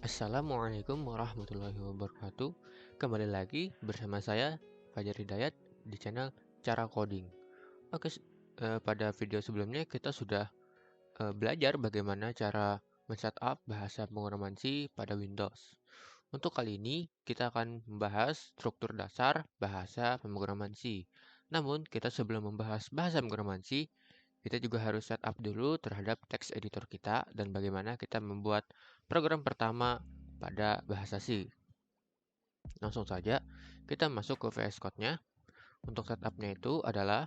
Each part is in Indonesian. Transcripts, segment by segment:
Assalamualaikum warahmatullahi wabarakatuh. Kembali lagi bersama saya Fajar Hidayat di channel Cara Coding. Oke, pada video sebelumnya kita sudah belajar bagaimana cara men-setup bahasa pemrograman C pada Windows. Untuk kali ini kita akan membahas struktur dasar bahasa pemrograman C. Namun, kita sebelum membahas bahasa pemrograman C, kita juga harus setup dulu terhadap text editor kita dan bagaimana kita membuat program pertama pada bahasa C. Langsung saja kita masuk ke VS Code-nya. Untuk setupnya itu adalah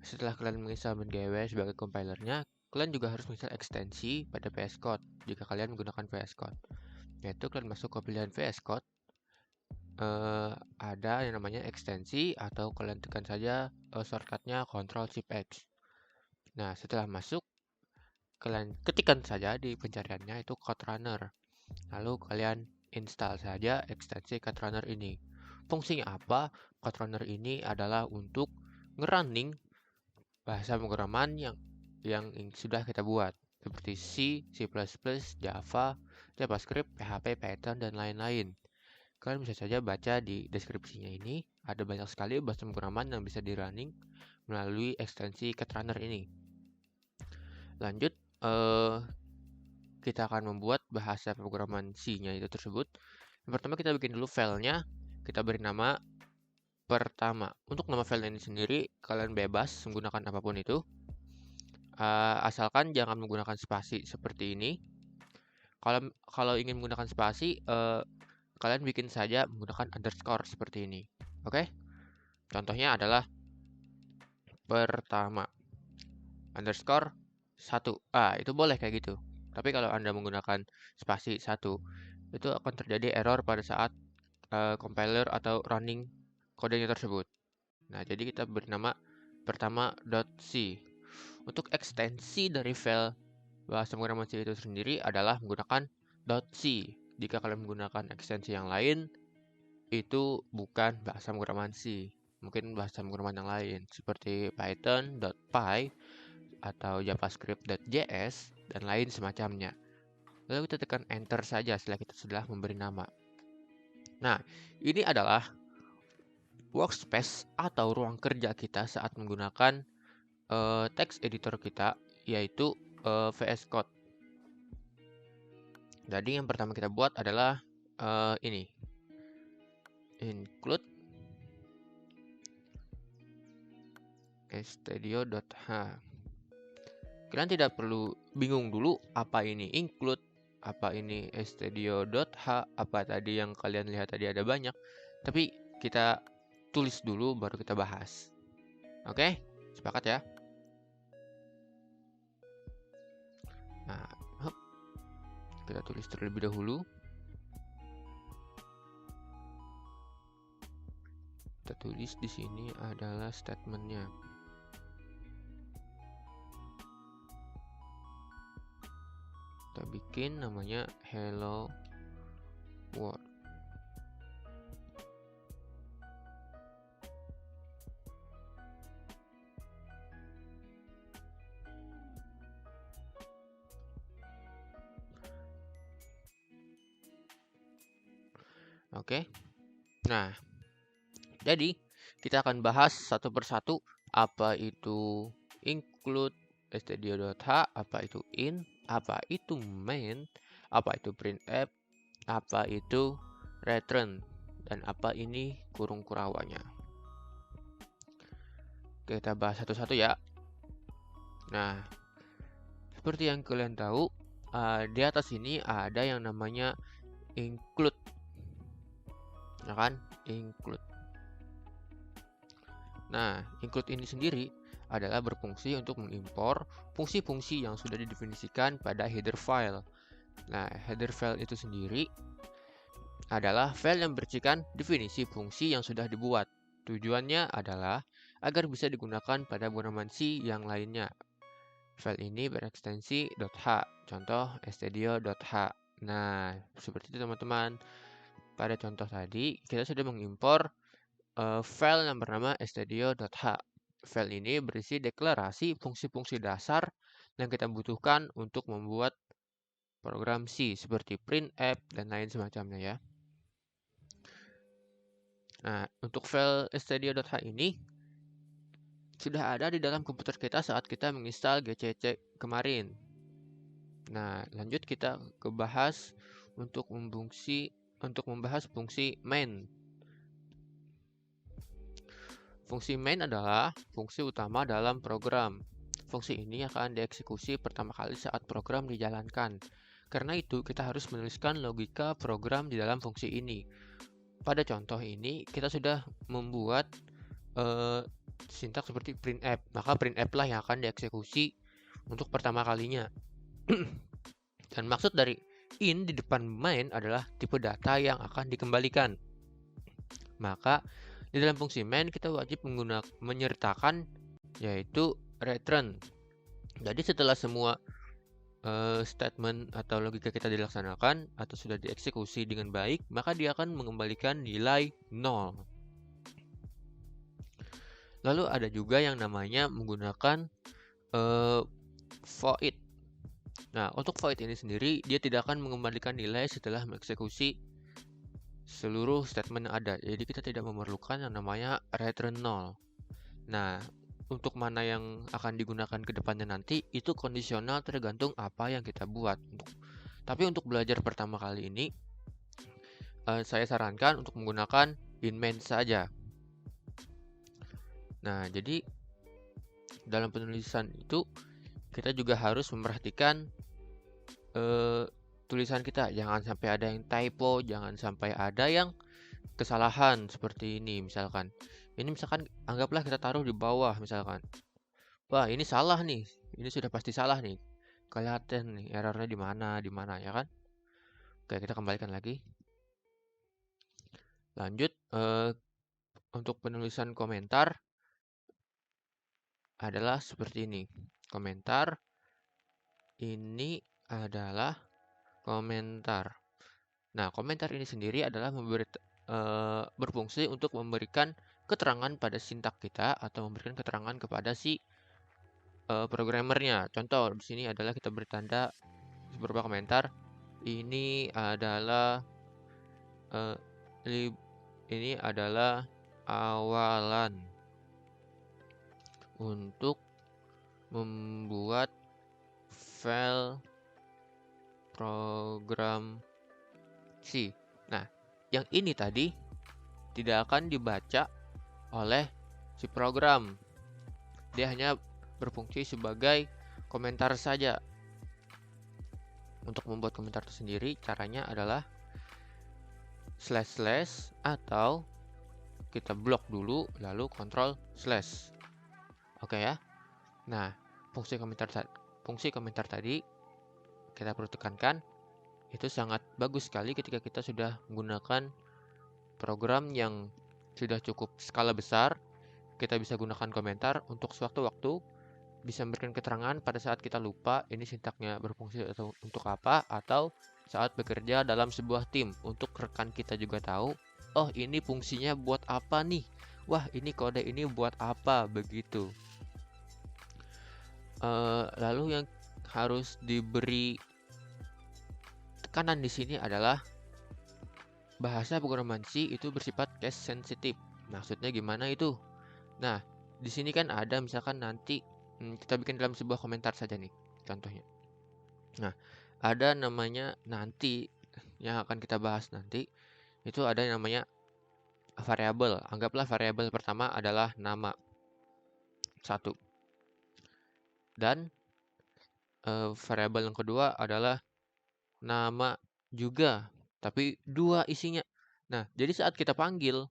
setelah kalian menginstal MinGW sebagai compilernya, kalian juga harus menginstal ekstensi pada VS Code jika kalian menggunakan VS Code. Yaitu kalian masuk ke pilihan VS Code, ada yang namanya ekstensi atau kalian tekan saja shortcutnya Ctrl+Shift+X. Nah, setelah masuk, kalian ketikkan saja di pencariannya itu CodeRunner. Lalu kalian install saja ekstensi CodeRunner ini. Fungsinya apa? CodeRunner ini adalah untuk ngerunning bahasa pemrograman yang sudah kita buat, seperti C, C++, Java, JavaScript, PHP, Python, dan lain-lain. Kalian bisa saja baca di deskripsinya ini, ada banyak sekali bahasa pemrograman yang bisa di-running melalui ekstensi CodeRunner ini. Lanjut, kita akan membuat bahasa pemrograman C-nya itu tersebut. Yang pertama kita bikin dulu filenya, kita beri nama pertama. Untuk nama file ini sendiri kalian bebas menggunakan apapun itu, asalkan jangan menggunakan spasi seperti ini. Kalau ingin menggunakan spasi, kalian bikin saja menggunakan underscore seperti ini. Oke? Contohnya adalah pertama underscore 1. Itu boleh kayak gitu. Tapi kalau Anda menggunakan spasi 1, itu akan terjadi error pada saat compiler atau running kodenya tersebut. Nah, jadi kita beri nama pertama.c. Untuk ekstensi dari file bahasa pemrograman C itu sendiri adalah menggunakan .c. Jika kalian menggunakan ekstensi yang lain, itu bukan bahasa pemrograman C. Mungkin bahasa pemrograman yang lain, seperti Python.py atau JavaScript.js, dan lain semacamnya. Lalu kita tekan Enter saja setelah kita sudah memberi nama. Nah, ini adalah workspace atau ruang kerja kita saat menggunakan text editor kita, yaitu VS Code. Jadi yang pertama kita buat adalah ini, include studio.h. Kalian tidak perlu bingung dulu apa ini include, apa ini studio.h, apa tadi yang kalian lihat tadi ada banyak. Tapi kita tulis dulu baru kita bahas. Oke? Sepakat ya? Nah, kita tulis terlebih dahulu. Kita tulis di sini adalah statementnya. Kita bikin namanya hello world. Oke. Nah, jadi kita akan bahas satu persatu apa itu include studio.h, apa itu in, apa itu main, apa itu printf, apa itu return, dan apa ini kurung kurawanya. Kita bahas satu-satu ya. Nah, seperti yang kalian tahu, di atas ini ada yang namanya include. Ya kan? Include. Nah, include ini sendiri adalah berfungsi untuk mengimpor fungsi-fungsi yang sudah didefinisikan pada header file. Nah, header file itu sendiri adalah file yang berisikan definisi fungsi yang sudah dibuat. Tujuannya adalah agar bisa digunakan pada pemrograman C yang lainnya. File ini berekstensi .h, contoh studio.h. Nah, seperti itu teman-teman. Pada contoh tadi, kita sudah mengimpor file yang bernama studio.h. File ini berisi deklarasi fungsi-fungsi dasar yang kita butuhkan untuk membuat program C seperti printf dan lain semacamnya ya. Nah, untuk file stdio.h ini sudah ada di dalam komputer kita saat kita menginstal GCC kemarin. Nah, lanjut kita untuk membahas fungsi main. Fungsi main adalah fungsi utama dalam program. Fungsi ini akan dieksekusi pertama kali saat program dijalankan. Karena itu, kita harus menuliskan logika program di dalam fungsi ini. Pada contoh ini, kita sudah membuat sintaks seperti printf. Maka printf lah yang akan dieksekusi untuk pertama kalinya. Dan maksud dari in di depan main adalah tipe data yang akan dikembalikan. Maka di dalam fungsi main kita wajib menyertakan yaitu return. Jadi setelah semua statement atau logika kita dilaksanakan atau sudah dieksekusi dengan baik, maka dia akan mengembalikan nilai 0. Lalu ada juga yang namanya menggunakan void. Nah, untuk void ini sendiri, dia tidak akan mengembalikan nilai setelah mengeksekusi seluruh statement yang ada. Jadi kita tidak memerlukan yang namanya return 0. Nah, untuk mana yang akan digunakan ke depannya nanti, itu kondisional tergantung apa yang kita buat. Tapi untuk belajar pertama kali ini, saya sarankan untuk menggunakan in main saja. Nah, jadi dalam penulisan itu kita juga harus memperhatikan tulisan kita. Jangan sampai ada yang typo, jangan sampai ada yang kesalahan seperti ini misalkan. Ini misalkan anggaplah kita taruh di bawah misalkan. Wah, ini salah nih. Ini sudah pasti salah nih. Kelihatan nih errornya di mana ya kan? Oke, kita kembalikan lagi. Lanjut untuk penulisan komentar adalah seperti ini. Komentar ini adalah komentar. Nah, komentar ini sendiri adalah berfungsi untuk memberikan keterangan pada sintak kita atau memberikan keterangan kepada si programmernya. Contoh di sini adalah kita beri tanda beberapa komentar. Ini adalah awalan untuk membuat file program C. Nah, yang ini tadi tidak akan dibaca oleh si program. Dia hanya berfungsi sebagai komentar saja. Untuk membuat komentar itu sendiri, caranya adalah // atau kita blok dulu, lalu kontrol /. Oke ya. Nah, fungsi komentar tadi kita perlu tekankan, itu sangat bagus sekali ketika kita sudah menggunakan program yang sudah cukup skala besar. Kita bisa gunakan komentar untuk sewaktu-waktu bisa memberikan keterangan pada saat kita lupa ini sintaknya berfungsi atau untuk apa, atau saat bekerja dalam sebuah tim untuk rekan kita juga tahu, oh ini fungsinya buat apa nih, wah ini kode ini buat apa, begitu. Lalu yang harus diberi tekanan di sini adalah bahasa programan C itu bersifat case sensitive. Maksudnya gimana itu? Nah, di sini kan ada misalkan nanti kita bikin dalam sebuah komentar saja nih, contohnya. Nah, ada namanya nanti yang akan kita bahas nanti. Itu ada yang namanya variabel. Anggaplah variabel pertama adalah nama 1. Dan variabel yang kedua adalah nama juga, tapi 2 isinya. Nah, jadi saat kita panggil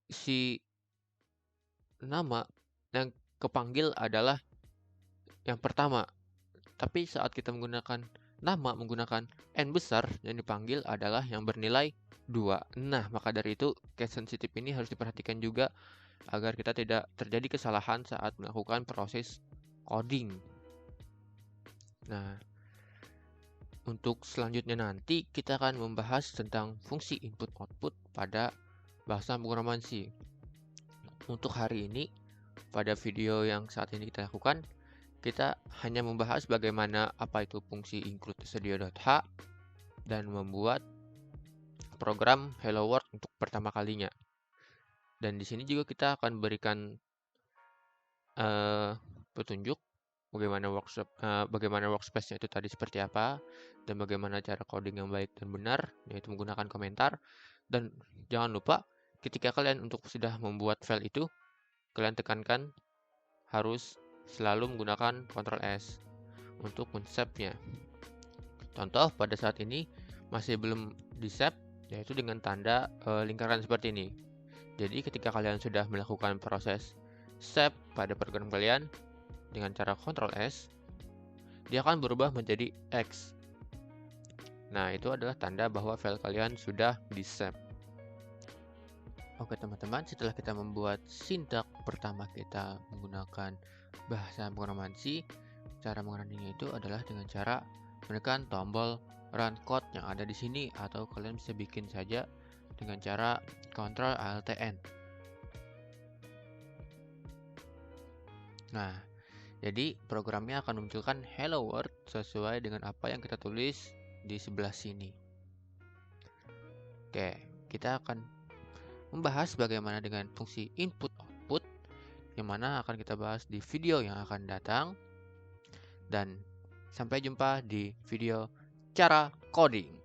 si nama yang kepanggil adalah yang pertama. Tapi saat kita menggunakan nama menggunakan N besar, yang dipanggil adalah yang bernilai 2. Nah, maka dari itu case sensitive ini harus diperhatikan juga agar kita tidak terjadi kesalahan saat melakukan proses coding. Nah, untuk selanjutnya nanti kita akan membahas tentang fungsi input-output pada bahasa pemrograman C. Untuk hari ini, pada video yang saat ini kita lakukan, kita hanya membahas bagaimana apa itu fungsi include_studio.h dan membuat program Hello World untuk pertama kalinya. Dan di sini juga kita akan berikan petunjuk bagaimana workspace-nya itu tadi seperti apa, dan bagaimana cara coding yang baik dan benar, yaitu menggunakan komentar. Dan jangan lupa, ketika kalian sudah membuat file itu, kalian tekankan harus selalu menggunakan Ctrl S untuk men-save-nya. Contoh pada saat ini masih belum di-save, yaitu dengan tanda lingkaran seperti ini. Jadi ketika kalian sudah melakukan proses save pada program kalian dengan cara Ctrl S, dia akan berubah menjadi X. Nah, itu adalah tanda bahwa file kalian sudah di-save. Oke teman-teman, setelah kita membuat sintak pertama kita menggunakan bahasa pemrograman C, cara menguranginya itu adalah dengan cara menekan tombol run code yang ada di sini, atau kalian bisa bikin saja dengan cara Ctrl Alt N. Nah, jadi programnya akan memunculkan Hello World sesuai dengan apa yang kita tulis di sebelah sini. Oke, kita akan membahas bagaimana dengan fungsi input-output, yang mana akan kita bahas di video yang akan datang. Dan sampai jumpa di video cara coding.